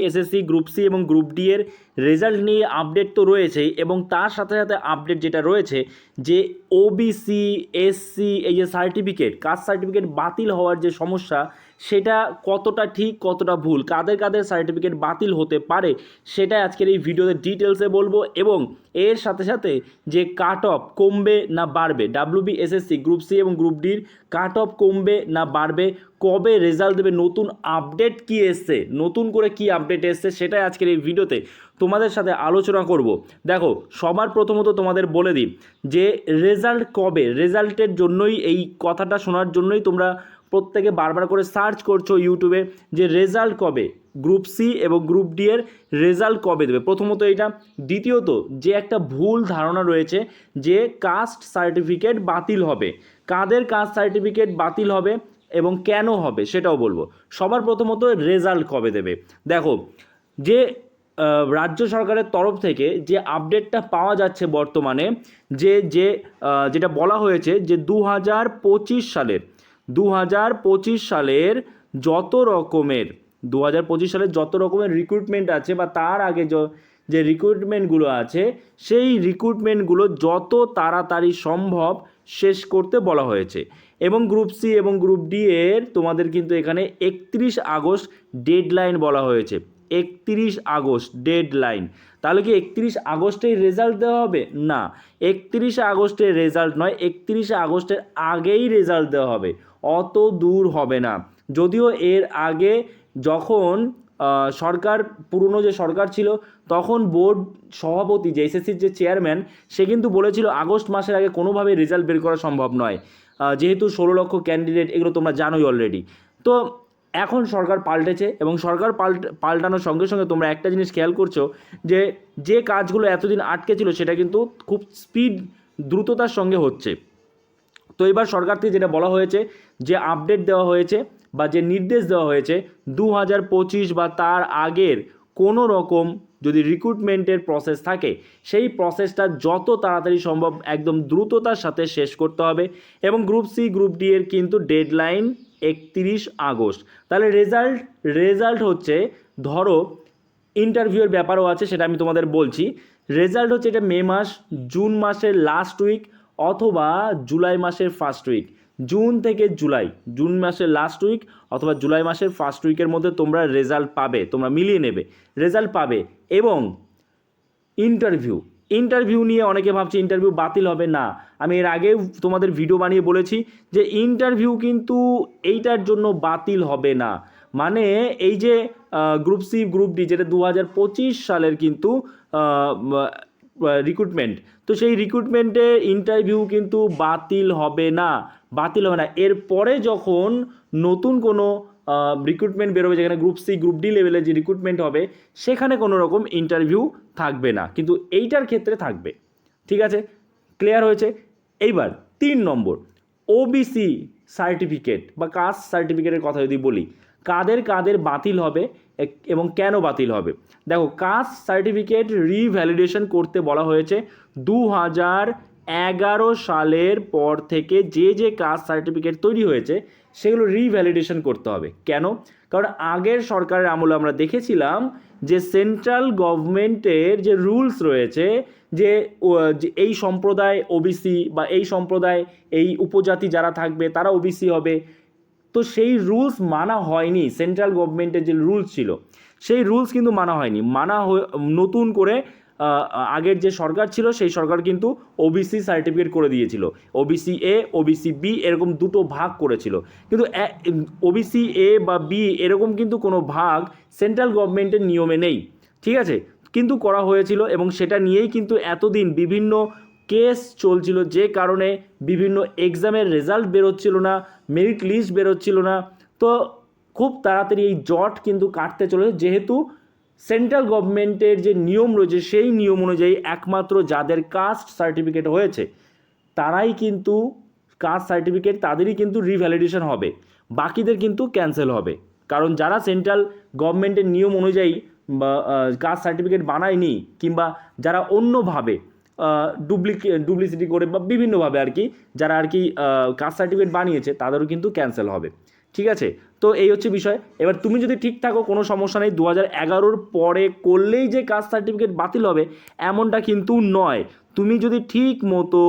SSC, group C এবং group D এর result নিয়ে আপডেট তো রয়েছেই, এবং তার সাথে সাথে আপডেট যেটা রয়েছে যে ওবিসি, এসসি এই যে সার্টিফিকেট, কাস্ট সার্টিফিকেট বাতিল হওয়ার যে সমস্যা, সেটা কতটা ঠিক কতটা ভুল, কাদের কাদের সার্টিফিকেট বাতিল হতে পারে, সেটা আজকের এই ভিডিওতে ডিটেলসে বলবো। এবং এর সাথে সাথে যে কাট অফ কমবে না বাড়বে, ডাব্লিউবিএসএসসি, গ্রুপ সি এবং গ্রুপ ডির কাট অফ কমবে না বাড়বে, কবে রেজাল্ট দেবে, নতুন আপডেট কি এসছে, নতুন করে কি আপডেট এসছে, সেটাই আজকের এই ভিডিওতে তোমাদের সাথে আলোচনা করব। দেখো, সবার প্রথমত তোমাদের বলে দিই যে রেজাল্ট কবে, রেজাল্টের জন্যই, এই কথাটা শোনার জন্যই তোমরা প্রত্যেকে বারবার করে সার্চ করছো ইউটিউবে যে রেজাল্ট কবে, গ্রুপ সি এবং গ্রুপ ডি এর রেজাল্ট কবে দেবে, প্রথমত এইটা। দ্বিতীয়ত, যে একটা ভুল ধারণা রয়েছে যে কাস্ট সার্টিফিকেট বাতিল হবে, কাদের কাস্ট সার্টিফিকেট বাতিল হবে এবং কেন হবে সেটাও বলবো। সবার প্রথমত রেজাল্ট কবে দেবে। দেখো, যে রাজ্য সরকারের তরফ থেকে যে আপডেটটা পাওয়া যাচ্ছে বর্তমানে, যেটা বলা হয়েছে যে 2025 সালের যত রকমের 2025 সালের যত রকমের রিক্রুটমেন্ট আছে, বা তার আগে যে রিক্রুটমেন্টগুলো আছে, সেই রিক্রুটমেন্টগুলো যত তাড়াতাড়ি সম্ভব শেষ করতে বলা হয়েছে। এবং গ্রুপ সি এবং গ্রুপ ডি এর তোমাদের কিন্তু এখানে 31 আগস্ট ডেডলাইন বলা হয়েছে। 31 আগস্ট ডেডলাইন। তাহলে কি 31 আগস্টেই রেজাল্ট দেওয়া হবে? না, 31 আগস্টের রেজাল্ট নয়, 31 আগস্টের আগেই রেজাল্ট দেওয়া হবে, অত দূর হবে না। যদিও এর আগে যখন সরকার, পুরনো যে সরকার ছিল, তখন বোর্ড সভাপতি, যে এসএসসির যে চেয়ারম্যান, সে কিন্তু বলেছিল আগস্ট মাসের আগে কোনোভাবে রেজাল্ট বের করা সম্ভব নয়, যেহেতু 16 লক্ষ ক্যান্ডিডেট, এগুলো তোমরা জানোই অলরেডি। তো এখন সরকার পাল্টেছে, এবং সরকার পাল্টানোর সঙ্গে সঙ্গে তোমরা একটা জিনিস খেয়াল করছো যে কাজগুলো এতদিন আটকে ছিল, সেটা কিন্তু খুব দ্রুততার সঙ্গে হচ্ছে। তো এবার সরকার থেকে যেটা বলা হয়েছে, যে আপডেট দেওয়া হয়েছে বা যে নির্দেশ দেওয়া হয়েছে, 2025 বা তার আগের কোনো রকম যদি রিক্রুটমেন্টের প্রসেস থাকে, সেই প্রসেসটা যত তাড়াতাড়ি সম্ভব একদম দ্রুততার সাথে শেষ করতে হবে। এবং গ্রুপ সি, গ্রুপ ডি এর কিন্তু ডেডলাইন 31 আগস্ট। তাহলে রেজাল্ট হচ্ছে, ধরো ইন্টারভিউয়ের ব্যাপারও আছে, সেটা আমি তোমাদের বলছি। রেজাল্ট হচ্ছে এটা মে মাস, জুন মাসের লাস্ট উইক অথবা জুলাই মাসের ফার্স্ট উইক। জুন মাসের লাস্ট উইক অথবা জুলাই মাসের ফার্স্ট উইকের মধ্যে তোমরা রেজাল্ট পাবে, তোমরা মিলিয়ে নেবে, রেজাল্ট পাবে। এবং ইন্টারভিউ নিয়ে অনেকে ভাবছে ইন্টারভিউ বাতিল হবে। না, আমি এর আগেও তোমাদের ভিডিও বানিয়ে বলেছি যে ইন্টারভিউ কিন্তু এইটার জন্য বাতিল হবে না। মানে এই যে গ্রুপ সি, গ্রুপ ডি, যেটা 2025 সালের কিন্তু রিক্রুটমেন্ট, তো সেই রিক্রুটমেন্টে ইন্টারভিউ কিন্তু বাতিল হবে না। এরপরে যখন নতুন কোনো রিক্রুটমেন্ট বেরোবে, যেখানে গ্রুপ সি, গ্রুপ ডি লেভেলে যে রিক্রুটমেন্ট হবে, সেখানে কোনো রকম ইন্টারভিউ থাকবে না, কিন্তু এইটার ক্ষেত্রে থাকবে। ঠিক আছে, ক্লিয়ার হয়েছে? এইবার 3 নম্বর, ওবিসি সার্টিফিকেট বা কাস্ট সার্টিফিকেটের কথা যদি বলি, কাদের বাতিল হবে এবং কেন বাতিল হবে। দেখো, কাস্ট সার্টিফিকেট রিভ্যালিডেশন করতে বলা হয়েছে 2011 সালের পর থেকে যে কাস্ট সার্টিফিকেট তৈরি হয়েছে, সেগুলো রিভ্যালিডেশন করতে হবে। কেন? কারণ আগের সরকারের আমলে আমরা দেখেছিলাম যে সেন্ট্রাল গভর্নমেন্টের যে রুলস রয়েছে, যে এই সম্প্রদায় ওবিসি বা এই সম্প্রদায়, এই উপজাতি যারা থাকবে তারা ওবিসি হবে, তো সেই রুলস মানা হয়নি। সেন্ট্রাল গভর্নমেন্টের যে রুলস ছিল, সেই রুলস কিন্তু মানা হয়নি। নতুন করে আগের যে সরকার ছিল, সেই সরকার কিন্তু ওবিসি সার্টিফিকেট করে দিয়েছিল, ওবিসি এ, ওবিসি বি, এরকম দুটো ভাগ করেছিল। কিন্তু ওবিসি এ বা বি এরকম কিন্তু কোনো ভাগ সেন্ট্রাল গভর্নমেন্টের নিয়মে নেই। ঠিক আছে, কিন্তু করা হয়েছিল, এবং সেটা নিয়েই কিন্তু এতদিন বিভিন্ন কেস চলছিল, যে কারণে বিভিন্ন এক্সামের রেজাল্ট বেরোচ্ছিল না, মেরিট লিস্ট বেরোচ্ছিল না। তো খুব তাড়াতাড়ি এই জট কিন্তু কাটতে চলেছে, যেহেতু সেন্ট্রাল গভর্নমেন্টের যে নিয়ম রয়েছে, সেই নিয়ম অনুযায়ী একমাত্র যাদের কাস্ট সার্টিফিকেট হয়েছে তারাই কিন্তু কাস্ট সার্টিফিকেট, তাদেরই কিন্তু রিভ্যালিডেশন হবে, বাকিদের কিন্তু ক্যান্সেল হবে। কারণ যারা সেন্ট্রাল গভর্নমেন্টের নিয়ম অনুযায়ী বা কাস্ট সার্টিফিকেট বানায়নি, কিংবা যারা অন্যভাবে ডুপ্লিসিটি করে বা বিভিন্নভাবে আর কি, যারা আর কি কাস্ট সার্টিফিকেট বানিয়েছে, তাদেরও কিন্তু ক্যান্সেল হবে। ঠিক আছে, তো এই হচ্ছে বিষয়। এবার তুমি যদি ঠিক থাকো কোনো সমস্যা নেই, 2011 পরে করলেই যে কাস্ট সার্টিফিকেট বাতিল হবে এমনটা কিন্তু নয়। তুমি যদি ঠিক মতো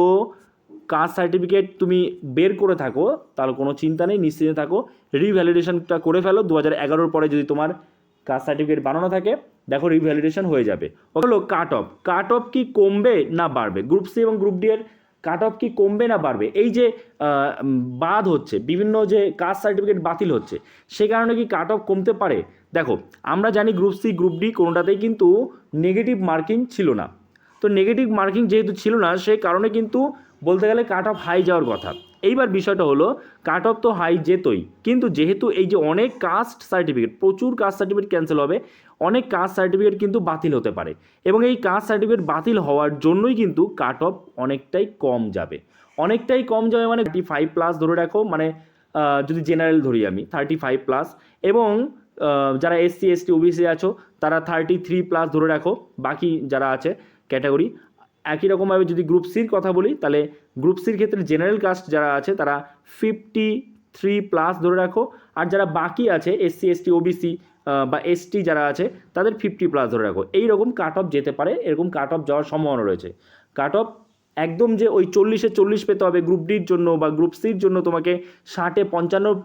কাস্ট সার্টিফিকেট তুমি বের করে থাকো তাহলে কোনো চিন্তা নেই, নিশ্চিন্তে থাকো, রিভ্যালিডেশনটা করে ফেলো। 2011 পরে যদি তোমার কাস্ট সার্টিফিকেট বানানো থাকে দেখো রিভ্যালিডেশন হয়ে যাবে। হলো কাট অফ কি কমবে না বাড়বে, গ্রুপ সি এবং গ্রুপ ডি এর কাট অফ কি কমবে না বাড়বে? এই যে বাদ হচ্ছে বিভিন্ন যে কাস্ট সার্টিফিকেট বাতিল হচ্ছে সে কারণে কি কাট অফ কমতে পারে? দেখো আমরা জানি গ্রুপ সি গ্রুপ ডি কোনোটাতেই কিন্তু নেগেটিভ মার্কিং ছিল না। তো নেগেটিভ মার্কিং যেহেতু ছিল না সেই কারণে কিন্তু বলতে গেলে কাট অফ হাই যাওয়ার কথা। এইবার বিষয়টা হলো কাট অফ তো হাই যেতই, কিন্তু যেহেতু এই যে অনেক কাস্ট সার্টিফিকেট, প্রচুর কাস্ট সার্টিফিকেট ক্যান্সেল হবে, অনেক কাস্ট সার্টিফিকেট কিন্তু বাতিল হতে পারে, এবং এই কাস্ট সার্টিফিকেট বাতিল হওয়ার জন্যই কিন্তু কাট অফ অনেকটাই কম যাবে। অনেকটাই কম যাবে মানে 35+ ধরে রাখো, মানে যদি জেনারেল ধরি আমি 35+, এবং যারা এসসি এসটি ওবিসি আছো তারা 33+ ধরে রাখো, বাকি যারা আছে ক্যাটাগরি। একই রকমভাবে যদি গ্রুপ সির কথা বলি তাহলে গ্রুপ সির ক্ষেত্রে জেনারেল কাস্ট যারা আছে তারা 53+ ধরে রাখো, আর যারা বাকি আছে এসসি এসটি ওবিসি বা এসটি যারা আছে তাদের 50+ ধরে রাখো। এইরকম কাট অফ যেতে পারে, এরকম কাট অফ যাওয়ার সম্ভাবনা রয়েছে। কাট অফ একদম যে ওই 40-এ 40 পেতে হবে গ্রুপ ডির জন্য বা গ্রুপ সির জন্য তোমাকে 60-এ 55,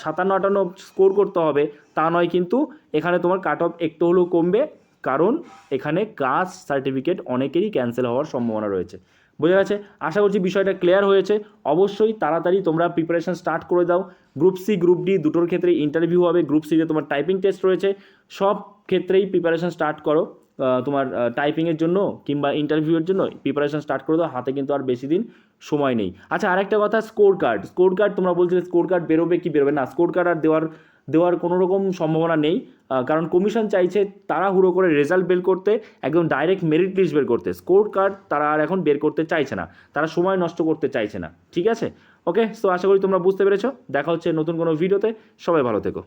57-58 স্কোর করতে হবে তা নয়, কিন্তু এখানে তোমার কাট অফ একটু হলেও কমবে, কারণ এখানে কাস্ট সার্টিফিকেট অনেকেরই ক্যান্সেল হওয়ার সম্ভাবনা রয়েছে। বোঝা গেছে? আশা করছি বিষয়টা ক্লিয়ার হয়েছে। অবশ্যই তাড়াতাড়ি তোমরা প্রিপারেশন স্টার্ট করে দাও। গ্রুপ সি গ্রুপ ডি দুটোর ক্ষেত্রে ইন্টারভিউ হবে, গ্রুপ সিতে তোমার টাইপিং টেস্ট রয়েছে, সব ক্ষেত্রেই প্রিপারেশন স্টার্ট করো। তোমার টাইপিংয়ের জন্য কিংবা ইন্টারভিউয়ের জন্য প্রিপারেশন স্টার্ট করে দাও, হাতে কিন্তু আর বেশি দিন সময় নেই। আচ্ছা, আরেকটা কথা, স্কোর কার্ড তোমরা বলছিলে স্কোর কার্ড বেরোবে কি বেরোবে না, স্কোর কার্ড আর দেওয়ার কোনো রকম সম্ভাবনা নেই, কারণ কমিশন চাইছে তাড়াহুড়ো করে রেজাল্ট বের করতে, একদম ডাইরেক্ট মেরিট লিস্ট বের করতে। স্কোর কার্ড তারা আর এখন বের করতে চাইছে না, তারা সময় নষ্ট করতে চাইছে না। ঠিক আছে? ওকে, সো আশা করি তোমরা বুঝতে পেরেছো। দেখা হচ্ছে নতুন কোনো ভিডিওতে। সবাই ভালো থেকো।